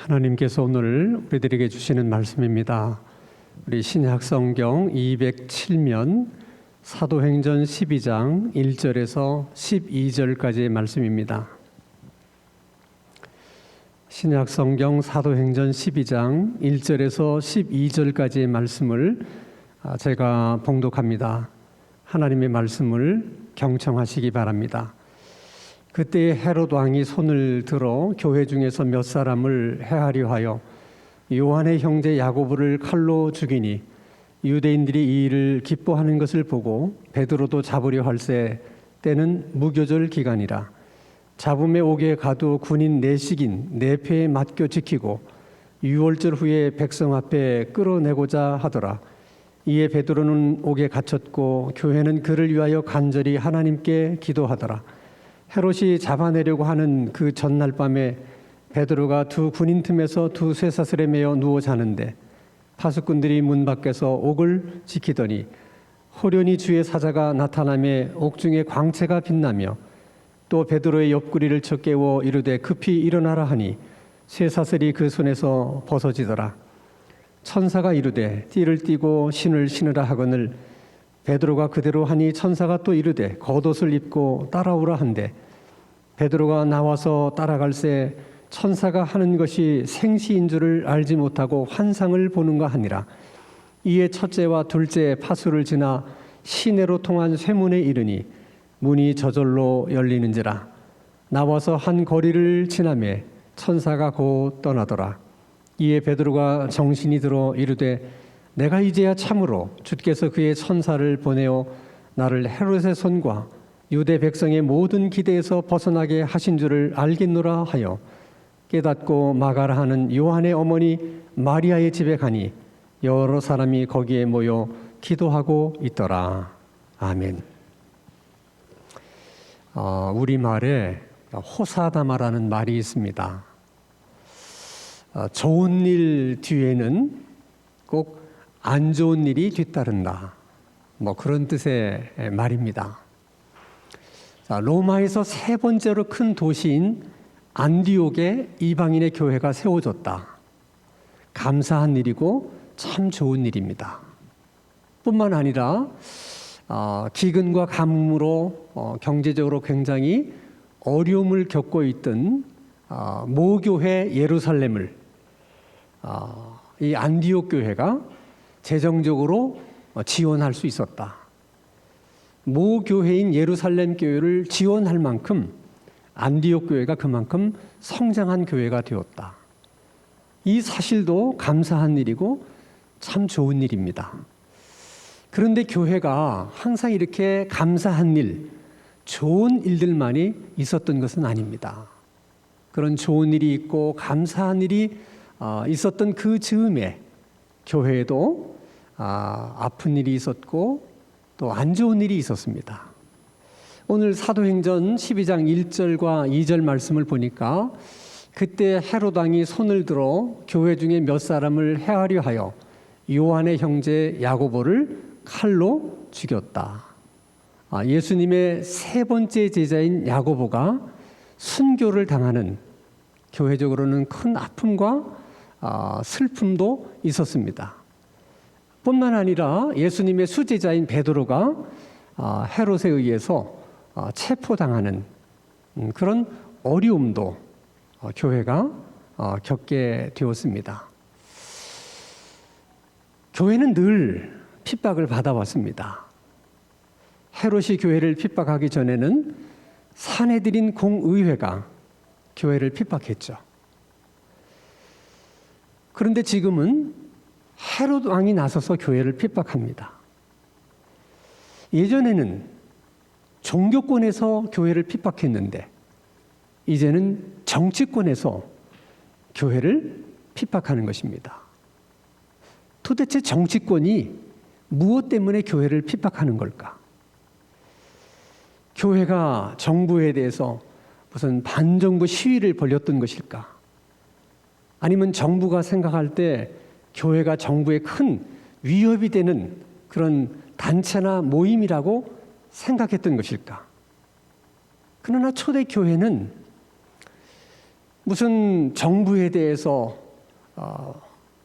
하나님께서 오늘 우리들에게 주시는 말씀입니다. 우리 신약성경 207면 사도행전 12장 1절에서 12절까지의 말씀입니다. 신약성경 사도행전 12장 1절에서 12절까지의 말씀을 제가 봉독합니다. 하나님의 말씀을 경청하시기 바랍니다. 그때 헤롯 왕이 손을 들어 교회 중에서 몇 사람을 해하려 하여 요한의 형제 야고보를 칼로 죽이니 유대인들이 이 일을 기뻐하는 것을 보고 베드로도 잡으려 할새 때는 무교절 기간이라. 잡음에 오게 가도 군인 내식인 내패에 맡겨 지키고 유월절 후에 백성 앞에 끌어내고자 하더라. 이에 베드로는 옥에 갇혔고 교회는 그를 위하여 간절히 하나님께 기도하더라. 헤롯이 잡아내려고 하는 그 전날 밤에 베드로가 두 군인 틈에서 두 쇠사슬에 매어 누워 자는데 파수꾼들이 문 밖에서 옥을 지키더니 호련히 주의 사자가 나타나며 옥중에 광채가 빛나며 또 베드로의 옆구리를 쳐 깨워 이르되 급히 일어나라 하니 쇠사슬이 그 손에서 벗어지더라. 천사가 이르되 띠를 띠고 신을 신으라 하거늘 베드로가 그대로 하니 천사가 또 이르되 겉옷을 입고 따라오라 한대 베드로가 나와서 따라갈새 천사가 하는 것이 생시인 줄을 알지 못하고 환상을 보는가 하니라. 이에 첫째와 둘째 파수를 지나 시내로 통한 쇠문에 이르니 문이 저절로 열리는지라. 나와서 한 거리를 지나매 천사가 곧 떠나더라. 이에 베드로가 정신이 들어 이르되 내가 이제야 참으로 주께서 그의 천사를 보내어 나를 헤롯의 손과 유대 백성의 모든 기대에서 벗어나게 하신 줄을 알겠노라 하여 깨닫고 마가라 하는 요한의 어머니 마리아의 집에 가니 여러 사람이 거기에 모여 기도하고 있더라. 아멘. 우리말에 호사다마라는 말이 있습니다. 좋은 일 뒤에는 꼭 안 좋은 일이 뒤따른다. 그런 뜻의 말입니다. 로마에서 세 번째로 큰 도시인 안디옥에 이방인의 교회가 세워졌다. 감사한 일이고 참 좋은 일입니다. 뿐만 아니라 기근과 가뭄으로 경제적으로 굉장히 어려움을 겪고 있던 모교회 예루살렘을 이 안디옥 교회가 재정적으로 지원할 수 있었다. 모교회인 예루살렘 교회를 지원할 만큼 안디옥 교회가 그만큼 성장한 교회가 되었다. 이 사실도 감사한 일이고 참 좋은 일입니다. 그런데 교회가 항상 이렇게 감사한 일, 좋은 일들만이 있었던 것은 아닙니다. 그런 좋은 일이 있고 감사한 일이 있었던 그 즈음에 교회에도 아픈 일이 있었고 또 안 좋은 일이 있었습니다. 오늘 사도행전 12장 1절과 2절 말씀을 보니까 그때 헤롯 왕이 손을 들어 교회 중에 몇 사람을 해하려 하여 요한의 형제 야고보를 칼로 죽였다. 예수님의 세 번째 제자인 야고보가 순교를 당하는, 교회적으로는 큰 아픔과 슬픔도 있었습니다. 뿐만 아니라 예수님의 수제자인 베드로가 헤롯에 의해서 체포당하는 그런 어려움도 교회가 겪게 되었습니다. 교회는 늘 핍박을 받아왔습니다. 헤롯이 교회를 핍박하기 전에는 사내들인 공의회가 교회를 핍박했죠. 그런데 지금은 헤롯 왕이 나서서 교회를 핍박합니다. 예전에는 종교권에서 교회를 핍박했는데 이제는 정치권에서 교회를 핍박하는 것입니다. 도대체 정치권이 무엇 때문에 교회를 핍박하는 걸까? 교회가 정부에 대해서 무슨 반정부 시위를 벌였던 것일까? 아니면 정부가 생각할 때 교회가 정부에 큰 위협이 되는 그런 단체나 모임이라고 생각했던 것일까? 그러나 초대 교회는 무슨 정부에 대해서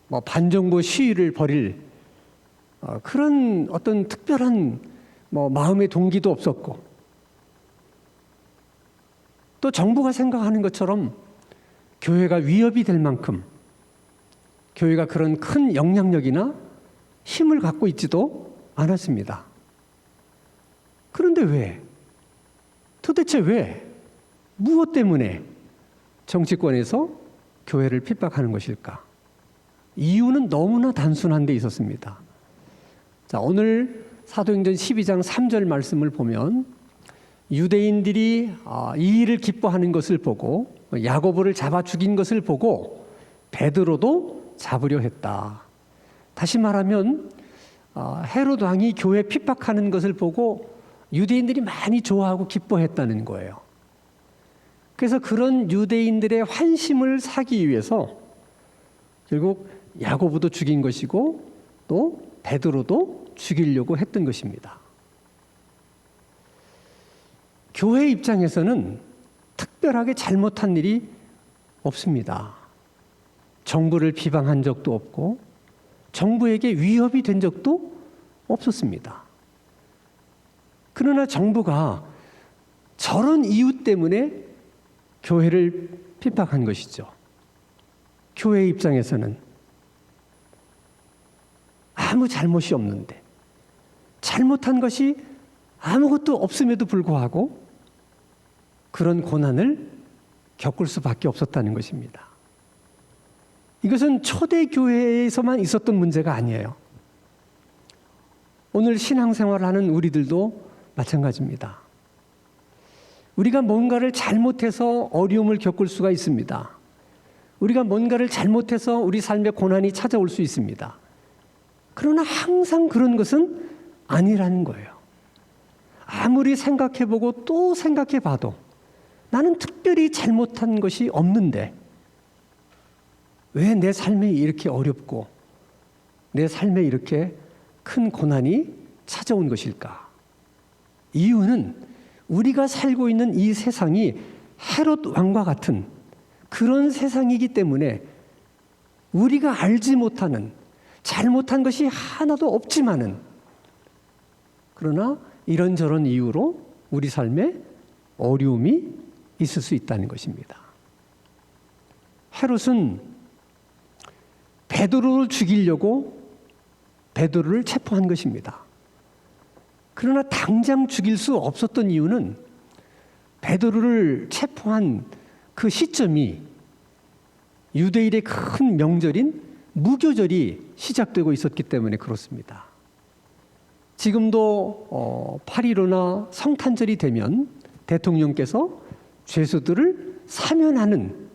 뭐 반정부 시위를 벌일 그런 어떤 특별한 뭐 마음의 동기도 없었고, 또 정부가 생각하는 것처럼 교회가 위협이 될 만큼 교회가 그런 큰 영향력이나 힘을 갖고 있지도 않았습니다. 그런데 왜? 도대체 왜? 무엇 때문에 정치권에서 교회를 핍박하는 것일까? 이유는 너무나 단순한 데 있었습니다. 자, 오늘 사도행전 12장 3절 말씀을 보면 유대인들이 이 일을 기뻐하는 것을 보고 야고보를 잡아 죽인 것을 보고 베드로도 잡으려 했다. 다시 말하면 헤롯 왕이 교회 핍박하는 것을 보고 유대인들이 많이 좋아하고 기뻐했다는 거예요. 그래서 그런 유대인들의 환심을 사기 위해서 결국 야고보도 죽인 것이고 또 베드로도 죽이려고 했던 것입니다. 교회 입장에서는 특별하게 잘못한 일이 없습니다. 정부를 비방한 적도 없고 정부에게 위협이 된 적도 없었습니다. 그러나 정부가 저런 이유 때문에 교회를 핍박한 것이죠. 교회 입장에서는 아무 잘못이 없는데, 잘못한 것이 아무것도 없음에도 불구하고 그런 고난을 겪을 수밖에 없었다는 것입니다. 이것은 초대교회에서만 있었던 문제가 아니에요. 오늘 신앙생활을 하는 우리들도 마찬가지입니다. 우리가 뭔가를 잘못해서 어려움을 겪을 수가 있습니다. 우리가 뭔가를 잘못해서 우리 삶에 고난이 찾아올 수 있습니다. 그러나 항상 그런 것은 아니라는 거예요. 아무리 생각해보고 또 생각해봐도 나는 특별히 잘못한 것이 없는데 왜 내 삶이 이렇게 어렵고 내 삶에 이렇게 큰 고난이 찾아온 것일까? 이유는 우리가 살고 있는 이 세상이 헤롯 왕과 같은 그런 세상이기 때문에 우리가 알지 못하는 잘못한 것이 하나도 없지만은, 그러나 이런저런 이유로 우리 삶에 어려움이 있을 수 있다는 것입니다. 헤롯은 베드로를 죽이려고 베드로를 체포한 것입니다. 그러나 당장 죽일 수 없었던 이유는 베드로를 체포한 그 시점이 유대인의 큰 명절인 무교절이 시작되고 있었기 때문에 그렇습니다. 지금도 8.15나 성탄절이 되면 대통령께서 죄수들을 사면하는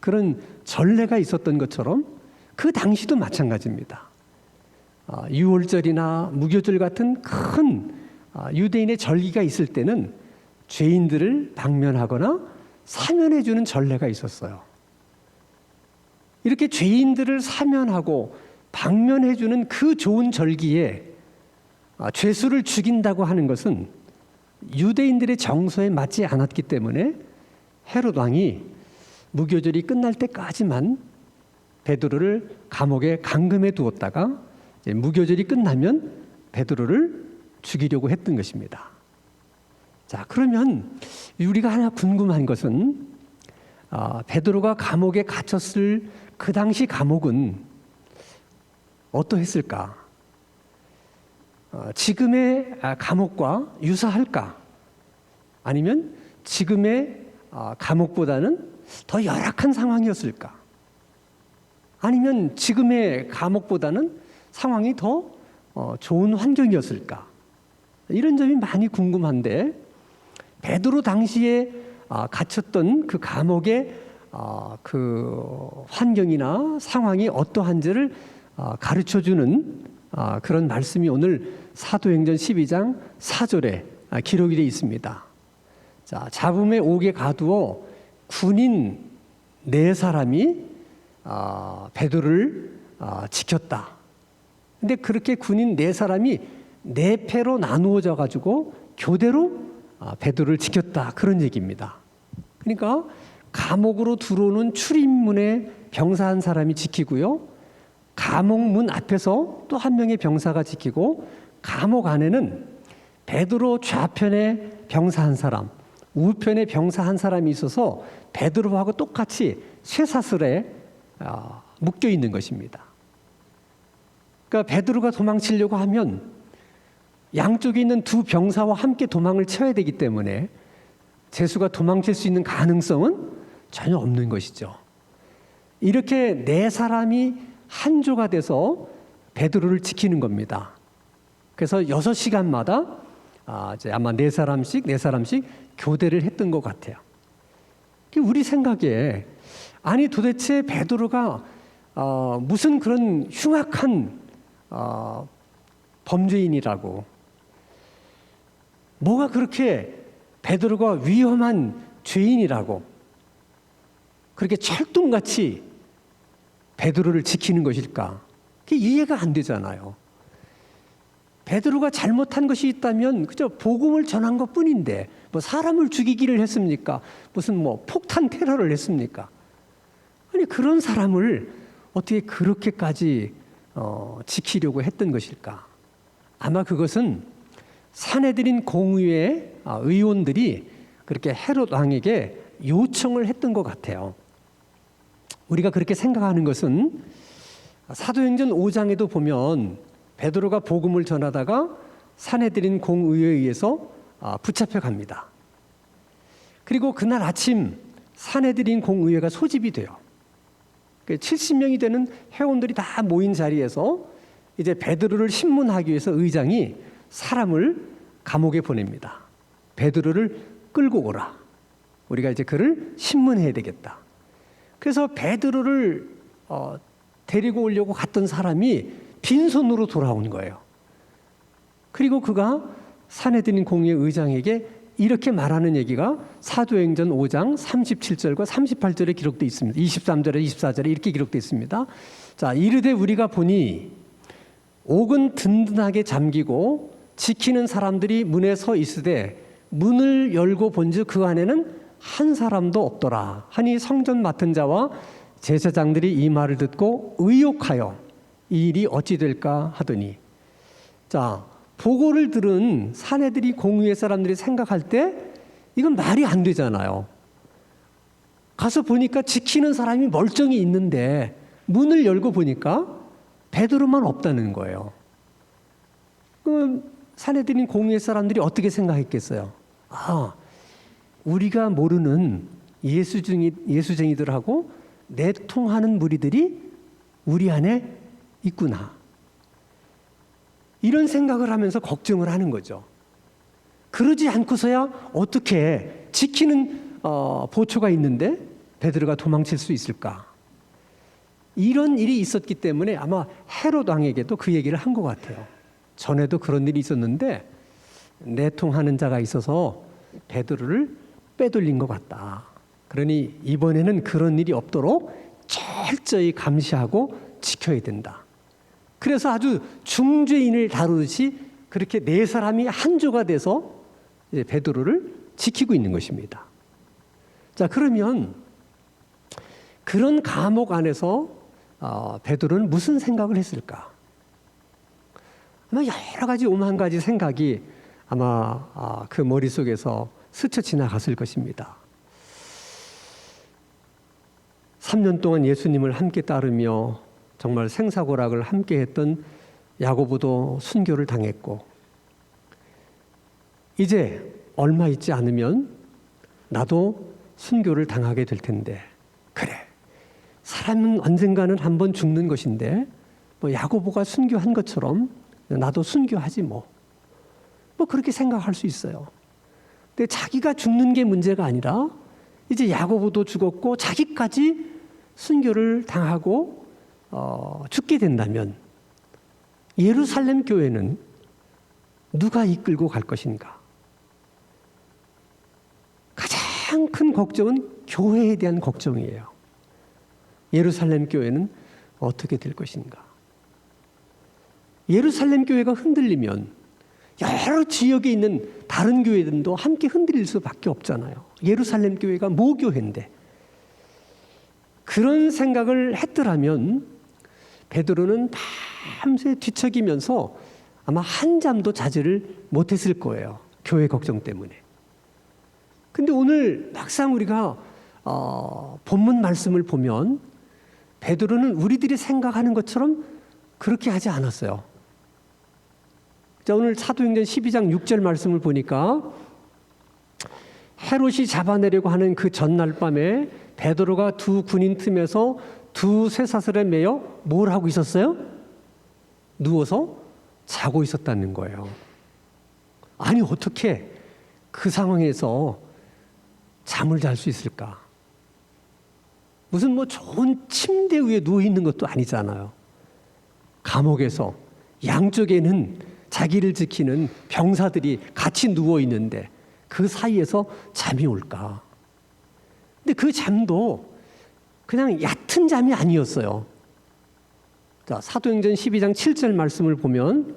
그런 전례가 있었던 것처럼 그 당시도 마찬가지입니다. 6월절이나 무교절 같은 큰 유대인의 절기가 있을 때는 죄인들을 방면하거나 사면해주는 전례가 있었어요. 이렇게 죄인들을 사면하고 방면해주는 그 좋은 절기에 죄수를 죽인다고 하는 것은 유대인들의 정서에 맞지 않았기 때문에 헤롯 왕이 무교절이 끝날 때까지만 베드로를 감옥에 감금해 두었다가 이제 무교절이 끝나면 베드로를 죽이려고 했던 것입니다. 자, 그러면 우리가 하나 궁금한 것은 베드로가 감옥에 갇혔을 그 당시 감옥은 어떠했을까? 지금의 감옥과 유사할까? 아니면 지금의 감옥보다는 더 열악한 상황이었을까? 아니면 지금의 감옥보다는 상황이 더 좋은 환경이었을까? 이런 점이 많이 궁금한데, 베드로 당시에 갇혔던 그 감옥의 그 환경이나 상황이 어떠한지를 가르쳐주는 그런 말씀이 오늘 사도행전 12장 4절에 기록이 되어 있습니다. 자, 잡음에 옥에 가두어 군인 4사람이 베드로를 지켰다. 근데 그렇게 군인 4사람이 4패로 나누어져 가지고 교대로 베드로를 지켰다, 그런 얘기입니다. 그러니까 감옥으로 들어오는 출입문에 병사 한 사람이 지키고요. 감옥 문 앞에서 또 한 명의 병사가 지키고, 감옥 안에는 베드로 좌편에 병사 한 사람, 우편에 병사 한 사람이 있어서 베드로하고 똑같이 쇠사슬에 묶여 있는 것입니다. 그러니까 베드로가 도망치려고 하면 양쪽에 있는 두 병사와 함께 도망을 쳐야 되기 때문에 제수가 도망칠 수 있는 가능성은 전혀 없는 것이죠. 이렇게 네 사람이 한 조가 돼서 베드로를 지키는 겁니다. 그래서 6시간마다 이제 아마 네 사람씩 교대를 했던 것 같아요. 우리 생각에 아니 도대체 베드로가 무슨 그런 흉악한 범죄인이라고, 뭐가 그렇게 베드로가 위험한 죄인이라고 그렇게 철동같이 베드로를 지키는 것일까? 그게 이해가 안 되잖아요. 베드로가 잘못한 것이 있다면 그저 복음을 전한 것뿐인데 뭐 사람을 죽이기를 했습니까? 무슨 뭐 폭탄 테러를 했습니까? 아니 그런 사람을 어떻게 그렇게까지 지키려고 했던 것일까? 아마 그것은 산헤드린 공의회 의원들이 그렇게 헤롯 왕에게 요청을 했던 것 같아요. 우리가 그렇게 생각하는 것은 사도행전 5장에도 보면 베드로가 복음을 전하다가 산헤드린 공의회에 의해서 붙잡혀 갑니다. 그리고 그날 아침 산헤드린 공의회가 소집이 돼요. 70명이 되는 회원들이 다 모인 자리에서 이제 베드로를 신문하기 위해서 의장이 사람을 감옥에 보냅니다. 베드로를 끌고 오라. 우리가 이제 그를 신문해야 되겠다. 그래서 베드로를 데리고 오려고 갔던 사람이 빈손으로 돌아온 거예요. 그리고 그가 산헤드린 공의회 의장에게 이렇게 말하는 얘기가 사도행전 5장 37절과 38절에 기록되어 있습니다. 23절에 24절에 이렇게 기록되어 있습니다. 자, 이르되 우리가 보니 옥은 든든하게 잠기고 지키는 사람들이 문에 서 있으되 문을 열고 본즉 그 안에는 한 사람도 없더라 하니 성전 맡은 자와 제사장들이 이 말을 듣고 의혹하여 이 일이 어찌 될까 하더니, 자, 보고를 들은 사내들이 공의회 사람들이 생각할 때 이건 말이 안 되잖아요. 가서 보니까 지키는 사람이 멀쩡히 있는데 문을 열고 보니까 베드로만 없다는 거예요. 그럼 사내들인 공의회 사람들이 어떻게 생각했겠어요? 우리가 모르는 예수쟁이들하고 내통하는 무리들이 우리 안에 있구나. 이런 생각을 하면서 걱정을 하는 거죠. 그러지 않고서야 어떻게 지키는 보초가 있는데 베드로가 도망칠 수 있을까? 이런 일이 있었기 때문에 아마 헤롯 왕에게도 그 얘기를 한 것 같아요. 전에도 그런 일이 있었는데 내통하는 자가 있어서 베드로를 빼돌린 것 같다. 그러니 이번에는 그런 일이 없도록 철저히 감시하고 지켜야 된다. 그래서 아주 중죄인을 다루듯이 그렇게 네 사람이 한 조가 돼서 이제 베드로를 지키고 있는 것입니다. 자, 그러면 그런 감옥 안에서 베드로는 무슨 생각을 했을까? 아마 여러 가지 오만 가지 생각이 아마 그 머릿속에서 스쳐 지나갔을 것입니다. 3년 동안 예수님을 함께 따르며 정말 생사고락을 함께 했던 야고보도 순교를 당했고, 이제 얼마 있지 않으면 나도 순교를 당하게 될 텐데, 그래, 사람은 언젠가는 한번 죽는 것인데 뭐 야고보가 순교한 것처럼 나도 순교하지 뭐 그렇게 생각할 수 있어요. 근데 자기가 죽는 게 문제가 아니라 이제 야고보도 죽었고 자기까지 순교를 당하고 죽게 된다면 예루살렘 교회는 누가 이끌고 갈 것인가? 가장 큰 걱정은 교회에 대한 걱정이에요. 예루살렘 교회는 어떻게 될 것인가? 예루살렘 교회가 흔들리면 여러 지역에 있는 다른 교회들도 함께 흔들릴 수밖에 없잖아요. 예루살렘 교회가 모교회인데 그런 생각을 했더라면 베드로는 밤새 뒤척이면서 아마 한잠도 자지를 못했을 거예요. 교회 걱정 때문에. 근데 오늘 막상 우리가 본문 말씀을 보면 베드로는 우리들이 생각하는 것처럼 그렇게 하지 않았어요. 자, 오늘 사도행전 12장 6절 말씀을 보니까 헤롯이 잡아내려고 하는 그 전날 밤에 베드로가 두 군인 틈에서 두 쇠사슬에 매여 뭘 하고 있었어요? 누워서 자고 있었다는 거예요. 아니 어떻게 그 상황에서 잠을 잘 수 있을까? 무슨 뭐 좋은 침대 위에 누워 있는 것도 아니잖아요. 감옥에서 양쪽에는 자기를 지키는 병사들이 같이 누워 있는데 그 사이에서 잠이 올까? 근데 그 잠도 그냥 얕은 잠이 아니었어요. 자, 사도행전 12장 7절 말씀을 보면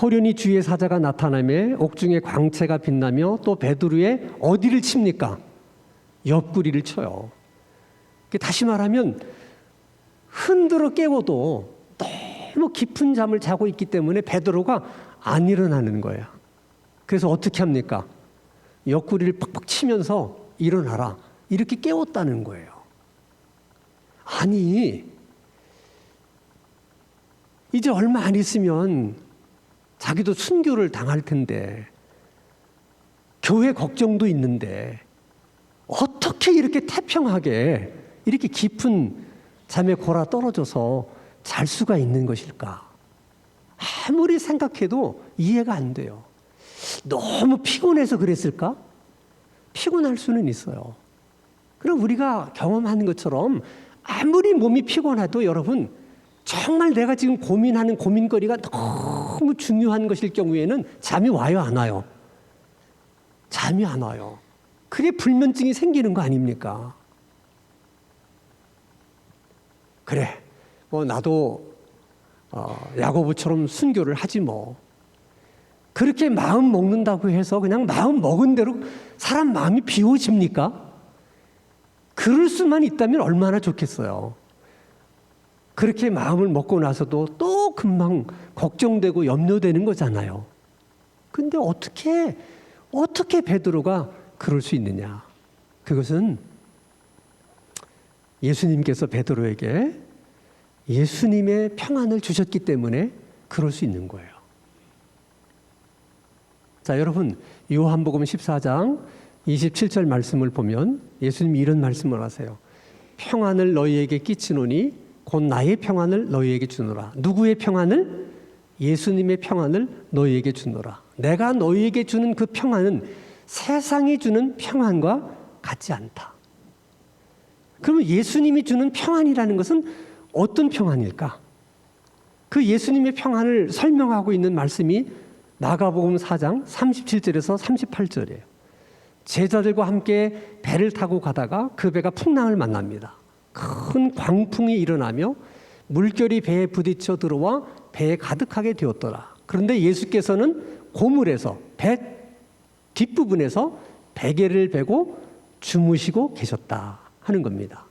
호련히 주의 사자가 나타나며 옥중에 광채가 빛나며 또 베드로의 어디를 칩니까? 옆구리를 쳐요. 다시 말하면 흔들어 깨워도 너무 깊은 잠을 자고 있기 때문에 베드로가 안 일어나는 거예요. 그래서 어떻게 합니까? 옆구리를 팍팍 치면서 일어나라. 이렇게 깨웠다는 거예요. 아니, 이제 얼마 안 있으면 자기도 순교를 당할 텐데 교회 걱정도 있는데 어떻게 이렇게 태평하게 이렇게 깊은 잠에 골아 떨어져서 잘 수가 있는 것일까? 아무리 생각해도 이해가 안 돼요. 너무 피곤해서 그랬을까? 피곤할 수는 있어요. 그럼 우리가 경험하는 것처럼 아무리 몸이 피곤해도 여러분 정말 내가 지금 고민하는 고민거리가 너무 중요한 것일 경우에는 잠이 와요, 안 와요? 잠이 안 와요. 그게 불면증이 생기는 거 아닙니까? 그래, 뭐 나도 야고보처럼 순교를 하지 뭐. 그렇게 마음 먹는다고 해서 그냥 마음 먹은 대로 사람 마음이 비워집니까? 그럴 수만 있다면 얼마나 좋겠어요. 그렇게 마음을 먹고 나서도 또 금방 걱정되고 염려되는 거잖아요. 근데 어떻게 베드로가 그럴 수 있느냐? 그것은 예수님께서 베드로에게 예수님의 평안을 주셨기 때문에 그럴 수 있는 거예요. 자, 여러분, 요한복음 14장 27절 말씀을 보면 예수님이 이런 말씀을 하세요. 평안을 너희에게 끼치노니 곧 나의 평안을 너희에게 주노라. 누구의 평안을? 예수님의 평안을 너희에게 주노라. 내가 너희에게 주는 그 평안은 세상이 주는 평안과 같지 않다. 그러면 예수님이 주는 평안이라는 것은 어떤 평안일까? 그 예수님의 평안을 설명하고 있는 말씀이 마가복음 4장 37절에서 38절이에요. 제자들과 함께 배를 타고 가다가 그 배가 풍랑을 만납니다. 큰 광풍이 일어나며 물결이 배에 부딪혀 들어와 배에 가득하게 되었더라. 그런데 예수께서는 고물에서 배 뒷부분에서 베개를 베고 주무시고 계셨다 하는 겁니다.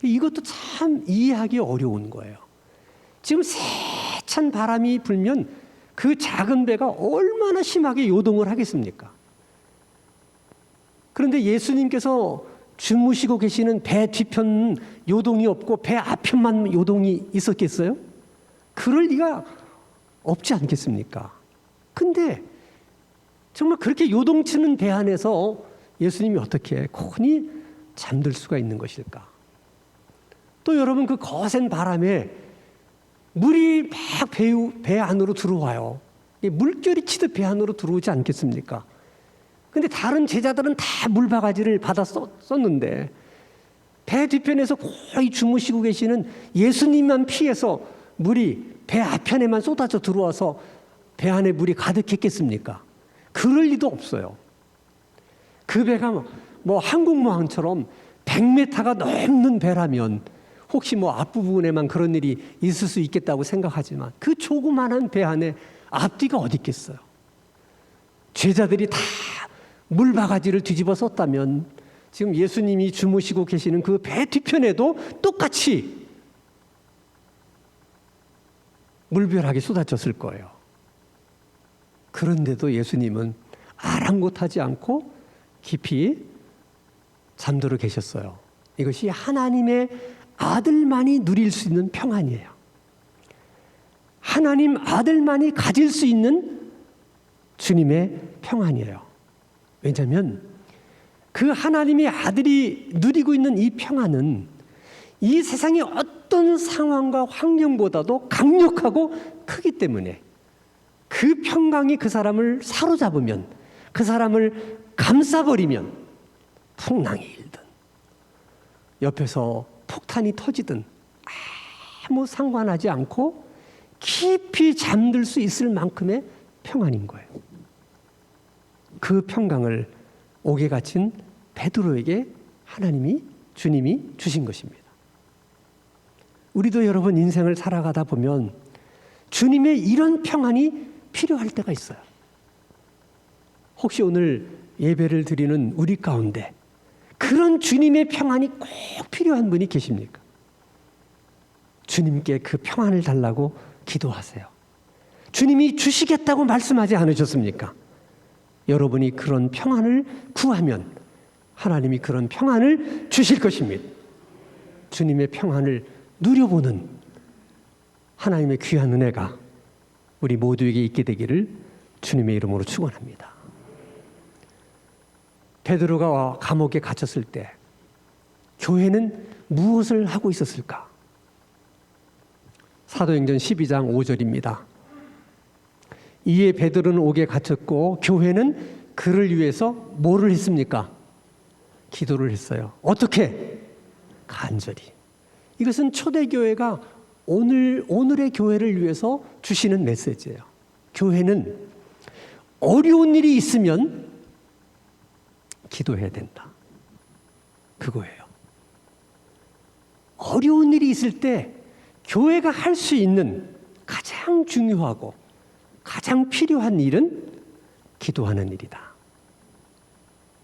이것도 참 이해하기 어려운 거예요. 지금 세찬 바람이 불면 그 작은 배가 얼마나 심하게 요동을 하겠습니까? 그런데 예수님께서 주무시고 계시는 배 뒤편 요동이 없고 배 앞편만 요동이 있었겠어요? 그럴 리가 없지 않겠습니까? 근데 정말 그렇게 요동치는 배 안에서 예수님이 어떻게 곤히 잠들 수가 있는 것일까? 또 여러분, 그 거센 바람에 물이 막 배 안으로 들어와요. 물결이 치듯 배 안으로 들어오지 않겠습니까? 근데 다른 제자들은 다 물바가지를 받아 썼는데 배 뒤편에서 거의 주무시고 계시는 예수님만 피해서 물이 배 앞편에만 쏟아져 들어와서 배 안에 물이 가득했겠습니까? 그럴 리도 없어요. 그 배가 뭐 항공모함처럼 100m가 넘는 배라면 혹시 뭐 앞부분에만 그런 일이 있을 수 있겠다고 생각하지만 그 조그만한 배 안에 앞뒤가 어디 있겠어요? 제자들이 다 물바가지를 뒤집어 썼다면 지금 예수님이 주무시고 계시는 그 배 뒤편에도 똑같이 물벼락이 쏟아졌을 거예요. 그런데도 예수님은 아랑곳하지 않고 깊이 잠들어 계셨어요. 이것이 하나님의 아들만이 누릴 수 있는 평안이에요. 하나님 아들만이 가질 수 있는 주님의 평안이에요. 왜냐하면 그 하나님의 아들이 누리고 있는 이 평안은 이 세상의 어떤 상황과 환경보다도 강력하고 크기 때문에 그 평강이 그 사람을 사로잡으면, 그 사람을 감싸버리면 풍랑이 일든 옆에서 폭탄이 터지든 아무 상관하지 않고 깊이 잠들 수 있을 만큼의 평안인 거예요. 그 평강을 옥에 갇힌 베드로에게 하나님이, 주님이 주신 것입니다. 우리도 여러분 인생을 살아가다 보면 주님의 이런 평안이 필요할 때가 있어요. 혹시 오늘 예배를 드리는 우리 가운데 그런 주님의 평안이 꼭 필요한 분이 계십니까? 주님께 그 평안을 달라고 기도하세요. 주님이 주시겠다고 말씀하지 않으셨습니까? 여러분이 그런 평안을 구하면 하나님이 그런 평안을 주실 것입니다. 주님의 평안을 누려보는 하나님의 귀한 은혜가 우리 모두에게 있게 되기를 주님의 이름으로 축원합니다. 베드로가 감옥에 갇혔을 때 교회는 무엇을 하고 있었을까? 사도행전 12장 5절입니다. 이에 베드로는 옥에 갇혔고 교회는 그를 위해서 뭐를 했습니까? 기도를 했어요. 어떻게? 간절히. 이것은 초대교회가 오늘의 교회를 위해서 주시는 메시지예요. 교회는 어려운 일이 있으면 기도해야 된다. 그거예요. 어려운 일이 있을 때 교회가 할 수 있는 가장 중요하고 가장 필요한 일은 기도하는 일이다.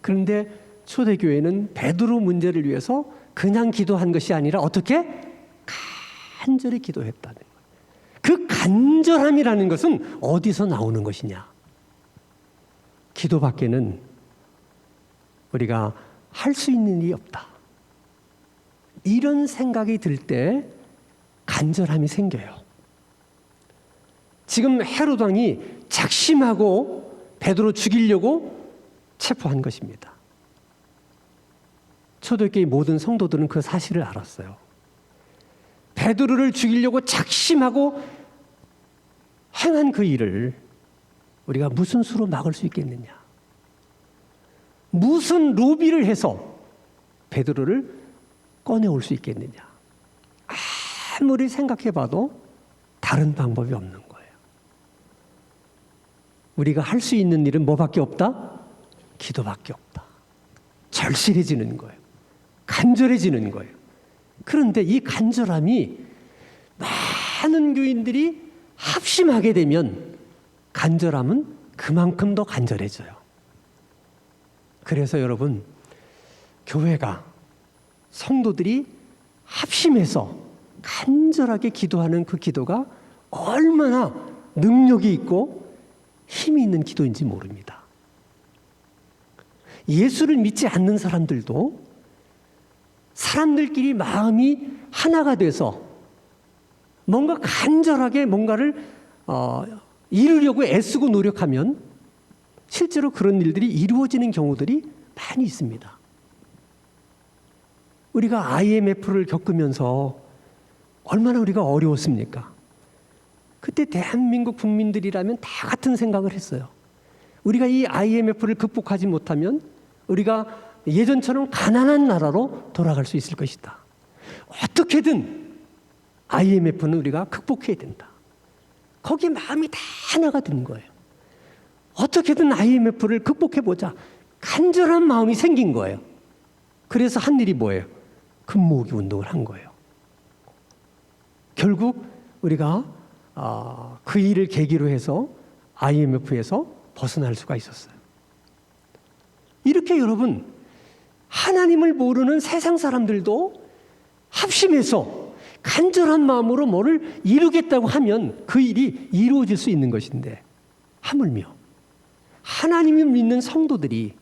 그런데 초대교회는 베드로 문제를 위해서 그냥 기도한 것이 아니라 어떻게? 간절히 기도했다는 거예요. 그 간절함이라는 것은 어디서 나오는 것이냐? 기도밖에는 우리가 할 수 있는 일이 없다. 이런 생각이 들 때 간절함이 생겨요. 지금 헤롯 왕이 작심하고 베드로 죽이려고 체포한 것입니다. 초대교회 모든 성도들은 그 사실을 알았어요. 베드로를 죽이려고 작심하고 행한 그 일을 우리가 무슨 수로 막을 수 있겠느냐? 무슨 로비를 해서 베드로를 꺼내올 수 있겠느냐? 아무리 생각해봐도 다른 방법이 없는 거예요. 우리가 할 수 있는 일은 뭐밖에 없다? 기도밖에 없다. 절실해지는 거예요. 간절해지는 거예요. 그런데 이 간절함이 많은 교인들이 합심하게 되면 간절함은 그만큼 더 간절해져요. 그래서 여러분, 교회가, 성도들이 합심해서 간절하게 기도하는 그 기도가 얼마나 능력이 있고 힘이 있는 기도인지 모릅니다. 예수를 믿지 않는 사람들도 사람들끼리 마음이 하나가 돼서 뭔가 간절하게 뭔가를 이루려고 애쓰고 노력하면 실제로 그런 일들이 이루어지는 경우들이 많이 있습니다. 우리가 IMF를 겪으면서 얼마나 우리가 어려웠습니까? 그때 대한민국 국민들이라면 다 같은 생각을 했어요. 우리가 이 IMF를 극복하지 못하면 우리가 예전처럼 가난한 나라로 돌아갈 수 있을 것이다. 어떻게든 IMF는 우리가 극복해야 된다. 거기에 마음이 다 하나가 된 거예요. 어떻게든 IMF를 극복해보자. 간절한 마음이 생긴 거예요. 그래서 한 일이 뭐예요? 금모으기 운동을 한 거예요. 결국 우리가 그 일을 계기로 해서 IMF에서 벗어날 수가 있었어요. 이렇게 여러분, 하나님을 모르는 세상 사람들도 합심해서 간절한 마음으로 뭐를 이루겠다고 하면 그 일이 이루어질 수 있는 것인데, 하물며 하나님을 믿는 성도들이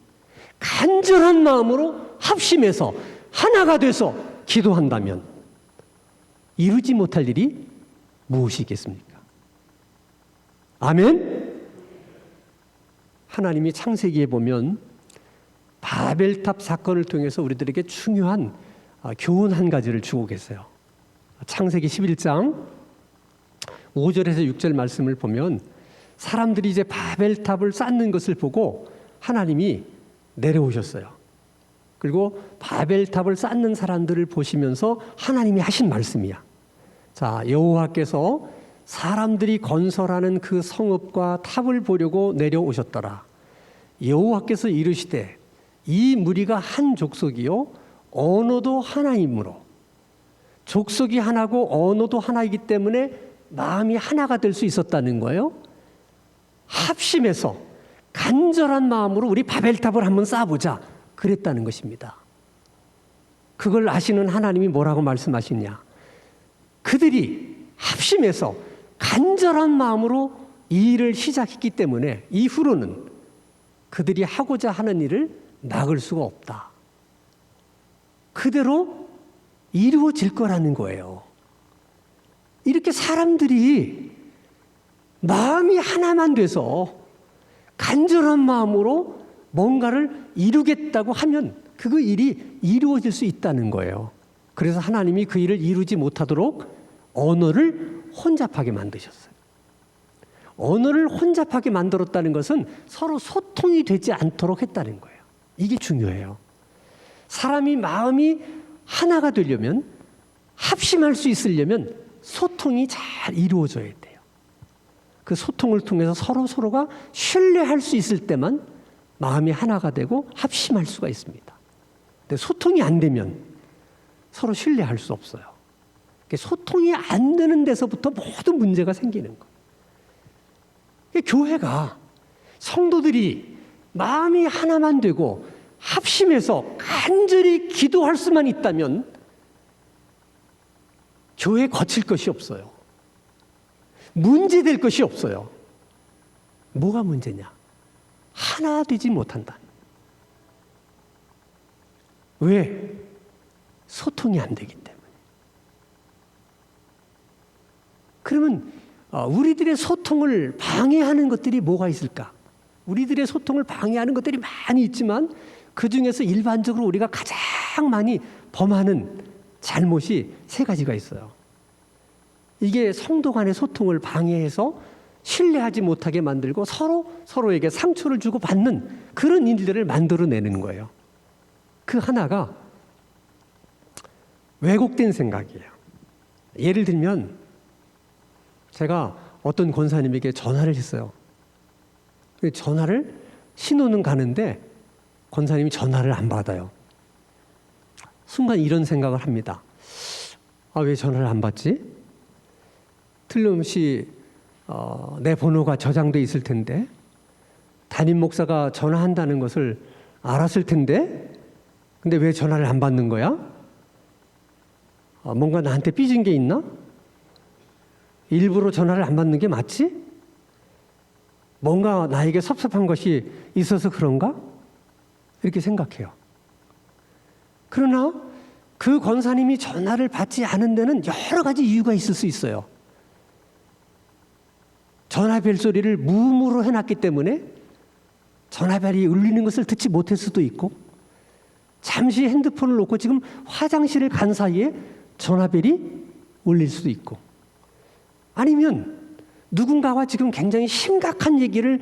간절한 마음으로 합심해서 하나가 돼서 기도한다면 이루지 못할 일이 무엇이겠습니까? 아멘? 하나님이 창세기에 보면 바벨탑 사건을 통해서 우리들에게 중요한 교훈 한 가지를 주고 계세요. 창세기 11장 5절에서 6절 말씀을 보면 사람들이 이제 바벨탑을 쌓는 것을 보고 하나님이 내려오셨어요. 그리고 바벨탑을 쌓는 사람들을 보시면서 하나님이 하신 말씀이야. 자, 여호와께서 사람들이 건설하는 그 성읍과 탑을 보려고 내려오셨더라. 여호와께서 이르시되 이 무리가 한 족속이요 언어도 하나이므로, 족속이 하나고 언어도 하나이기 때문에 마음이 하나가 될 수 있었다는 거예요. 합심해서 간절한 마음으로 우리 바벨탑을 한번 쌓아보자 그랬다는 것입니다. 그걸 아시는 하나님이 뭐라고 말씀하시냐? 그들이 합심해서 간절한 마음으로 이 일을 시작했기 때문에 이후로는 그들이 하고자 하는 일을 막을 수가 없다. 그대로 이루어질 거라는 거예요. 이렇게 사람들이 마음이 하나만 돼서 간절한 마음으로 뭔가를 이루겠다고 하면 그 일이 이루어질 수 있다는 거예요. 그래서 하나님이 그 일을 이루지 못하도록 언어를 혼잡하게 만드셨어요. 언어를 혼잡하게 만들었다는 것은 서로 소통이 되지 않도록 했다는 거예요. 이게 중요해요. 사람이 마음이 하나가 되려면, 합심할 수 있으려면 소통이 잘 이루어져야 돼요. 그 소통을 통해서 서로가 신뢰할 수 있을 때만 마음이 하나가 되고 합심할 수가 있습니다. 근데 소통이 안 되면 서로 신뢰할 수 없어요. 소통이 안 되는 데서부터 모든 문제가 생기는 거예요. 교회가, 성도들이 마음이 하나만 되고 합심해서 간절히 기도할 수만 있다면 교회에 거칠 것이 없어요. 문제될 것이 없어요. 뭐가 문제냐? 하나 되지 못한다. 왜? 소통이 안 되기 때문에. 그러면 우리들의 소통을 방해하는 것들이 뭐가 있을까? 우리들의 소통을 방해하는 것들이 많이 있지만 그 중에서 일반적으로 우리가 가장 많이 범하는 잘못이 세 가지가 있어요. 이게 성도 간의 소통을 방해해서 신뢰하지 못하게 만들고 서로에게 상처를 주고 받는 그런 일들을 만들어내는 거예요. 그 하나가 왜곡된 생각이에요. 예를 들면 제가 어떤 권사님에게 전화를 했어요. 전화를 신호는 가는데 권사님이 전화를 안 받아요. 순간 이런 생각을 합니다. 왜 전화를 안 받지? 틀림없이 내 번호가 저장돼 있을 텐데, 담임 목사가 전화한다는 것을 알았을 텐데, 근데 왜 전화를 안 받는 거야? 뭔가 나한테 삐진 게 있나? 일부러 전화를 안 받는 게 맞지? 뭔가 나에게 섭섭한 것이 있어서 그런가? 이렇게 생각해요. 그러나 그 권사님이 전화를 받지 않은 데는 여러 가지 이유가 있을 수 있어요. 전화벨 소리를 무음으로 해놨기 때문에 전화벨이 울리는 것을 듣지 못할 수도 있고, 잠시 핸드폰을 놓고 지금 화장실을 간 사이에 전화벨이 울릴 수도 있고, 아니면 누군가와 지금 굉장히 심각한 얘기를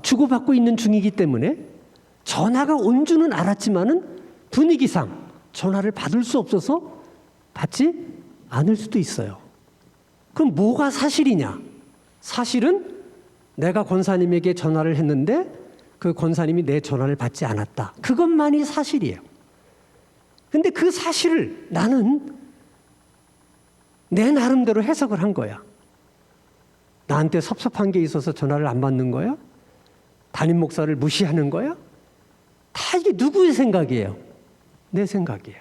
주고받고 있는 중이기 때문에 전화가 온 줄은 알았지만은 분위기상 전화를 받을 수 없어서 받지 않을 수도 있어요. 그럼 뭐가 사실이냐? 사실은 내가 권사님에게 전화를 했는데 그 권사님이 내 전화를 받지 않았다. 그것만이 사실이에요. 근데 그 사실을 나는 내 나름대로 해석을 한 거야. 나한테 섭섭한 게 있어서 전화를 안 받는 거야? 담임 목사를 무시하는 거야? 다 이게 누구의 생각이에요? 내 생각이에요.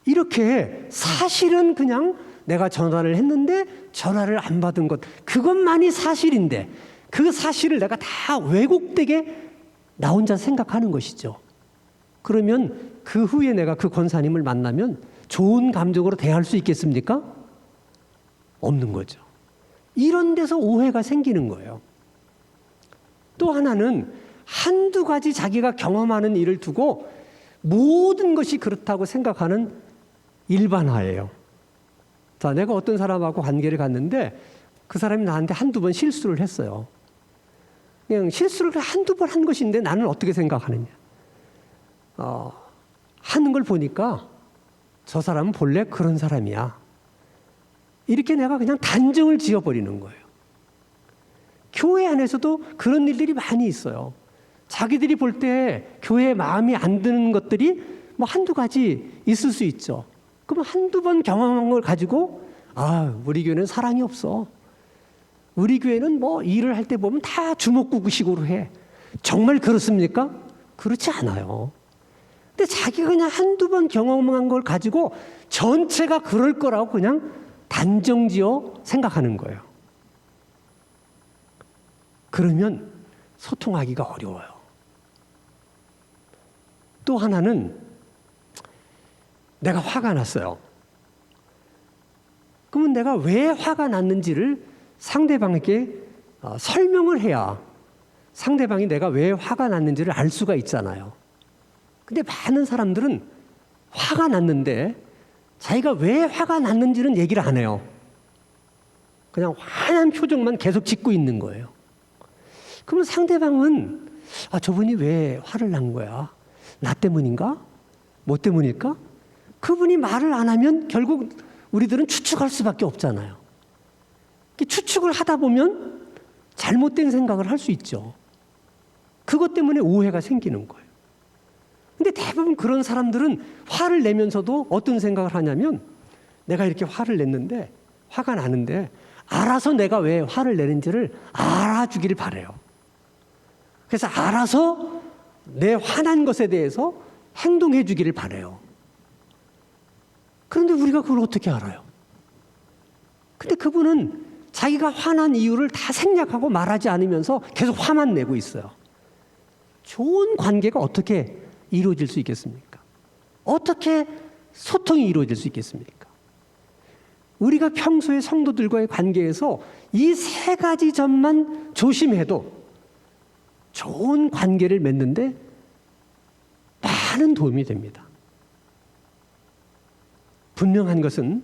이렇게 사실은 그냥 내가 전화를 했는데 전화를 안 받은 것, 그것만이 사실인데 그 사실을 내가 다 왜곡되게 나 혼자 생각하는 것이죠. 그러면 그 후에 내가 그 권사님을 만나면 좋은 감정으로 대할 수 있겠습니까? 없는 거죠. 이런 데서 오해가 생기는 거예요. 또 하나는 한두 가지 자기가 경험하는 일을 두고 모든 것이 그렇다고 생각하는 일반화예요. 자, 내가 어떤 사람하고 관계를 갖는데 그 사람이 나한테 한두 번 실수를 했어요. 그냥 실수를 한두 번 한 것인데 나는 어떻게 생각하느냐. 하는 걸 보니까 저 사람은 본래 그런 사람이야. 이렇게 내가 그냥 단정을 지어버리는 거예요. 교회 안에서도 그런 일들이 많이 있어요. 자기들이 볼 때 교회에 마음이 안 드는 것들이 뭐 한두 가지 있을 수 있죠. 그럼 한두 번 경험한 걸 가지고 우리 교회는 사랑이 없어. 우리 교회는 뭐 일을 할 때 보면 다 주먹구구식으로 해. 정말 그렇습니까? 그렇지 않아요. 근데 자기가 그냥 한두 번 경험한 걸 가지고 전체가 그럴 거라고 그냥 단정지어 생각하는 거예요. 그러면 소통하기가 어려워요. 또 하나는 내가 화가 났어요. 그러면 내가 왜 화가 났는지를 상대방에게 설명을 해야 상대방이 내가 왜 화가 났는지를 알 수가 있잖아요. 근데 많은 사람들은 화가 났는데 자기가 왜 화가 났는지는 얘기를 안 해요. 그냥 화난 표정만 계속 짓고 있는 거예요. 그러면 상대방은 저분이 왜 화를 난 거야? 나 때문인가? 뭐 때문일까? 그분이 말을 안 하면 결국 우리들은 추측할 수밖에 없잖아요. 추측을 하다 보면 잘못된 생각을 할 수 있죠. 그것 때문에 오해가 생기는 거예요. 근데 대부분 그런 사람들은 화를 내면서도 어떤 생각을 하냐면 내가 이렇게 화를 냈는데 화가 나는데 알아서 내가 왜 화를 내는지를 알아주기를 바라요. 그래서 알아서 내 화난 것에 대해서 행동해 주기를 바라요. 그런데 우리가 그걸 어떻게 알아요? 근데 그분은 자기가 화난 이유를 다 생략하고 말하지 않으면서 계속 화만 내고 있어요. 좋은 관계가 어떻게 이루어질 수 있겠습니까? 어떻게 소통이 이루어질 수 있겠습니까? 우리가 평소에 성도들과의 관계에서 이 세 가지 점만 조심해도 좋은 관계를 맺는데 많은 도움이 됩니다. 분명한 것은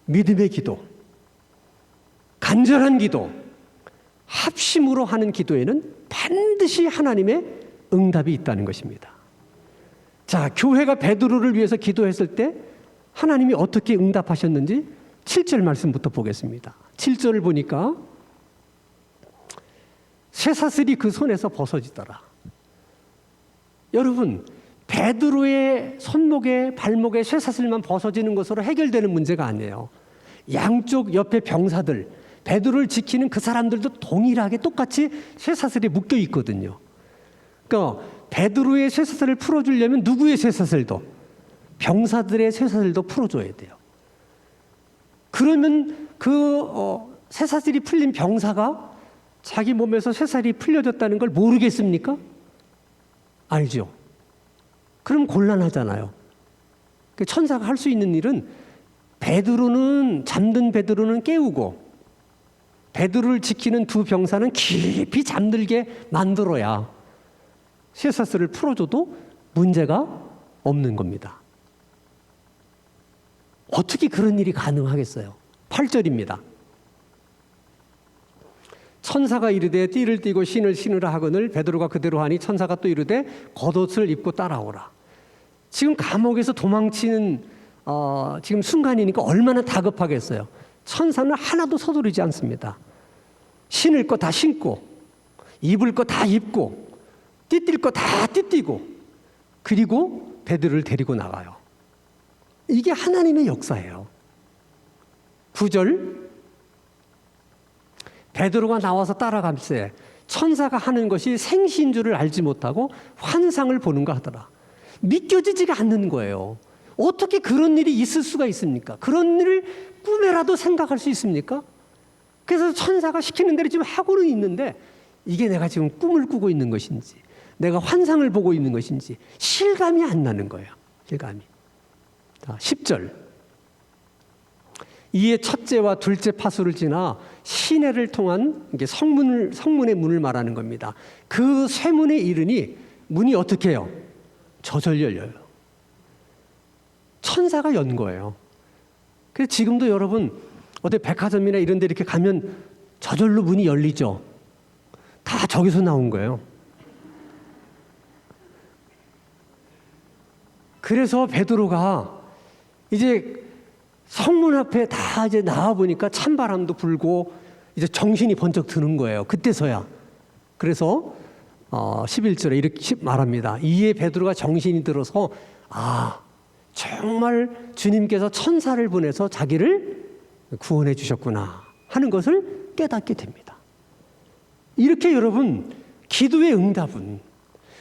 믿음의 기도, 간절한 기도, 합심으로 하는 기도에는 반드시 하나님의 응답이 있다는 것입니다. 자, 교회가 베드로를 위해서 기도했을 때 하나님이 어떻게 응답하셨는지 7절 말씀부터 보겠습니다. 7절을 보니까 쇠사슬이 그 손에서 벗어지더라. 여러분, 베드로의 손목에 발목에 쇠사슬만 벗어지는 것으로 해결되는 문제가 아니에요. 양쪽 옆에 병사들, 베드로를 지키는 그 사람들도 동일하게 똑같이 쇠사슬이 묶여 있거든요. 그러니까 베드로의 쇠사슬을 풀어주려면 누구의 쇠사슬도, 병사들의 쇠사슬도 풀어줘야 돼요. 그러면 쇠사슬이 풀린 병사가 자기 몸에서 쇠사슬이 풀려졌다는 걸 모르겠습니까? 알죠. 그럼 곤란하잖아요. 천사가 할 수 있는 일은 잠든 베드로는 깨우고 베드로를 지키는 두 병사는 깊이 잠들게 만들어야 쇠사슬을 풀어줘도 문제가 없는 겁니다. 어떻게 그런 일이 가능하겠어요? 8절입니다. 천사가 이르되 띠를 띠고 신을 신으라 하거늘 베드로가 그대로 하니 천사가 또 이르되 겉옷을 입고 따라오라. 지금 감옥에서 도망치는 지금 순간이니까 얼마나 다급하겠어요. 천사는 하나도 서두르지 않습니다. 신을 거 다 신고 입을 거 다 입고 띠뛸 거 다 띠뛰고 그리고 베드로를 데리고 나가요. 이게 하나님의 역사예요. 9절 베드로가 나와서 따라감세 천사가 하는 것이 생시인 줄을 알지 못하고 환상을 보는가 하더라. 믿겨지지가 않는 거예요. 어떻게 그런 일이 있을 수가 있습니까? 그런 일을 꿈에라도 생각할 수 있습니까? 그래서 천사가 시키는 대로 지금 하고는 있는데 이게 내가 지금 꿈을 꾸고 있는 것인지 내가 환상을 보고 있는 것인지 실감이 안 나는 거예요. 실감이. 10절. 이에 첫째와 둘째 파수를 지나 시내를 통한 성문의 문을 말하는 겁니다. 그 쇠문에 이르니 문이 어떻게 해요? 저절 열려요. 천사가 연 거예요. 그래서 지금도 여러분 어디 백화점이나 이런 데 이렇게 가면 저절로 문이 열리죠. 다 저기서 나온 거예요. 그래서 베드로가 이제 성문 앞에 다 이제 나와 보니까 찬바람도 불고 이제 정신이 번쩍 드는 거예요. 그때서야. 그래서 11절에 이렇게 말합니다. 이에 베드로가 정신이 들어서 정말 주님께서 천사를 보내서 자기를 구원해 주셨구나 하는 것을 깨닫게 됩니다. 이렇게 여러분 기도의 응답은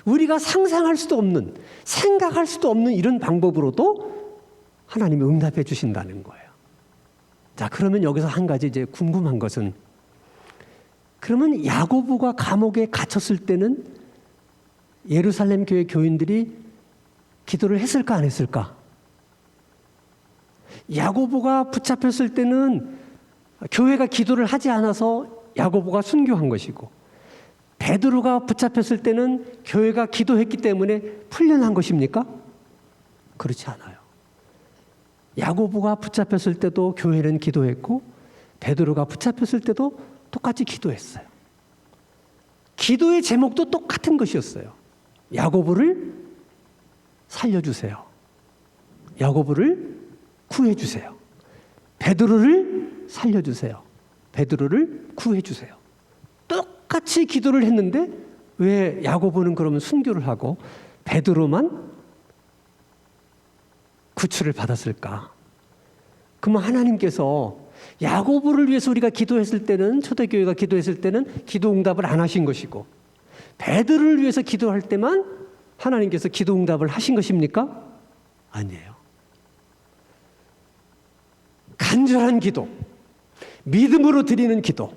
우리가 상상할 수도 없는 생각할 수도 없는 이런 방법으로도 하나님이 응답해 주신다는 거예요. 자, 그러면 여기서 한 가지 이제 궁금한 것은 그러면 야고보가 감옥에 갇혔을 때는 예루살렘 교회 교인들이 기도를 했을까 안 했을까? 야고보가 붙잡혔을 때는 교회가 기도를 하지 않아서 야고보가 순교한 것이고 베드로가 붙잡혔을 때는 교회가 기도했기 때문에 풀려난 것입니까? 그렇지 않아요. 야고보가 붙잡혔을 때도 교회는 기도했고 베드로가 붙잡혔을 때도 똑같이 기도했어요. 기도의 제목도 똑같은 것이었어요. 야고보를 살려주세요. 야고보를 구해주세요. 베드로를 살려주세요. 베드로를 구해주세요. 똑같이 기도를 했는데 왜 야고보는 그러면 순교를 하고 베드로만 구출을 받았을까? 그러면 하나님께서 야고보를 위해서 우리가 기도했을 때는 초대교회가 기도했을 때는 기도 응답을 안 하신 것이고 베드로를 위해서 기도할 때만 하나님께서 기도 응답을 하신 것입니까? 아니에요. 간절한 기도, 믿음으로 드리는 기도,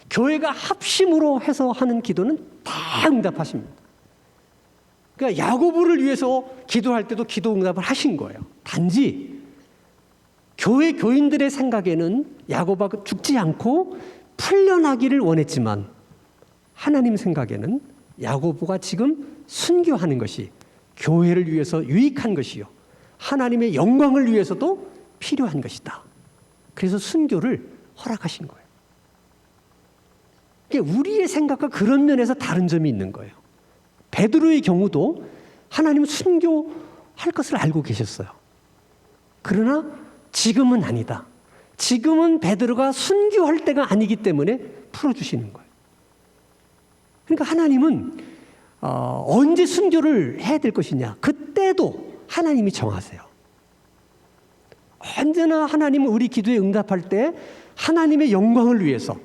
교회가 합심으로 해서 하는 기도는 다 응답하십니다. 그러니까 야고보를 위해서 기도할 때도 기도 응답을 하신 거예요. 단지 교회 교인들의 생각에는 야고보가 죽지 않고 풀려나기를 원했지만 하나님 생각에는 야고보가 지금 순교하는 것이 교회를 위해서 유익한 것이요 하나님의 영광을 위해서도 필요한 것이다. 그래서 순교를 허락하신 거예요. 그러니까 우리의 생각과 그런 면에서 다른 점이 있는 거예요. 베드로의 경우도 하나님은 순교할 것을 알고 계셨어요. 그러나 지금은 아니다. 지금은 베드로가 순교할 때가 아니기 때문에 풀어주시는 거예요. 그러니까 하나님은 언제 순교를 해야 될 것이냐 그때도 하나님이 정하세요. 언제나 하나님은 우리 기도에 응답할 때 하나님의 영광을 위해서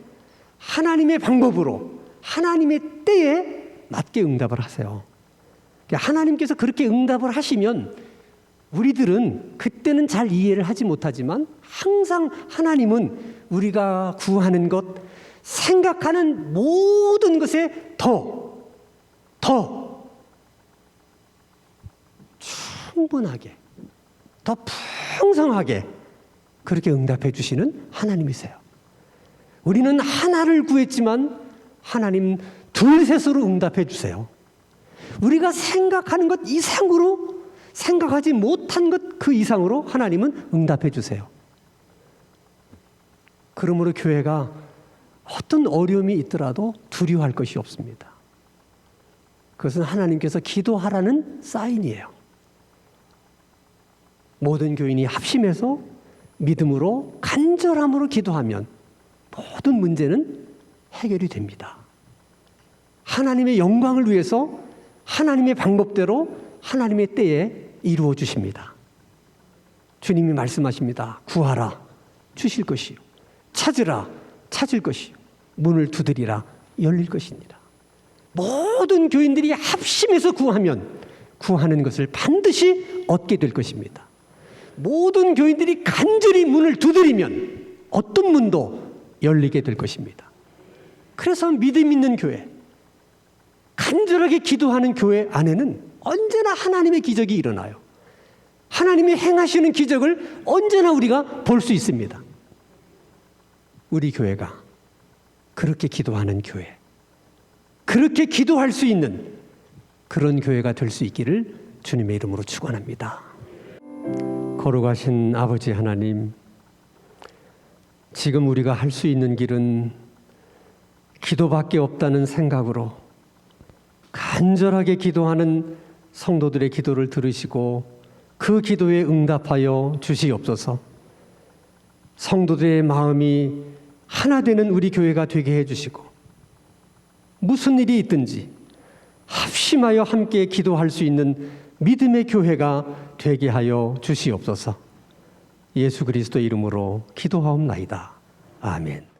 하나님의 방법으로 하나님의 때에 맞게 응답을 하세요. 하나님께서 그렇게 응답을 하시면 우리들은 그때는 잘 이해를 하지 못하지만 항상 하나님은 우리가 구하는 것, 생각하는 모든 것에 더 충분하게, 더 풍성하게 그렇게 응답해 주시는 하나님이세요. 우리는 하나를 구했지만 하나님 둘셋으로 응답해 주세요. 우리가 생각하는 것 이상으로 생각하지 못한 것 그 이상으로 하나님은 응답해 주세요. 그러므로 교회가 어떤 어려움이 있더라도 두려워할 것이 없습니다. 그것은 하나님께서 기도하라는 사인이에요. 모든 교인이 합심해서 믿음으로 간절함으로 기도하면 모든 문제는 해결이 됩니다. 하나님의 영광을 위해서 하나님의 방법대로 하나님의 때에 이루어 주십니다. 주님이 말씀하십니다. 구하라 주실 것이요 찾으라 찾을 것이요 문을 두드리라 열릴 것이니라. 모든 교인들이 합심해서 구하면 구하는 것을 반드시 얻게 될 것입니다. 모든 교인들이 간절히 문을 두드리면 어떤 문도 열리게 될 것입니다. 그래서 믿음 있는 교회, 간절하게 기도하는 교회 안에는 언제나 하나님의 기적이 일어나요. 하나님이 행하시는 기적을 언제나 우리가 볼 수 있습니다. 우리 교회가 그렇게 기도하는 교회, 그렇게 기도할 수 있는 그런 교회가 될 수 있기를 주님의 이름으로 축원합니다. 거룩하신 아버지 하나님, 지금 우리가 할 수 있는 길은 기도밖에 없다는 생각으로 간절하게 기도하는 성도들의 기도를 들으시고 그 기도에 응답하여 주시옵소서. 성도들의 마음이 하나 되는 우리 교회가 되게 해주시고 무슨 일이 있든지 합심하여 함께 기도할 수 있는 믿음의 교회가 되게 하여 주시옵소서. 예수 그리스도 이름으로 기도하옵나이다. 아멘.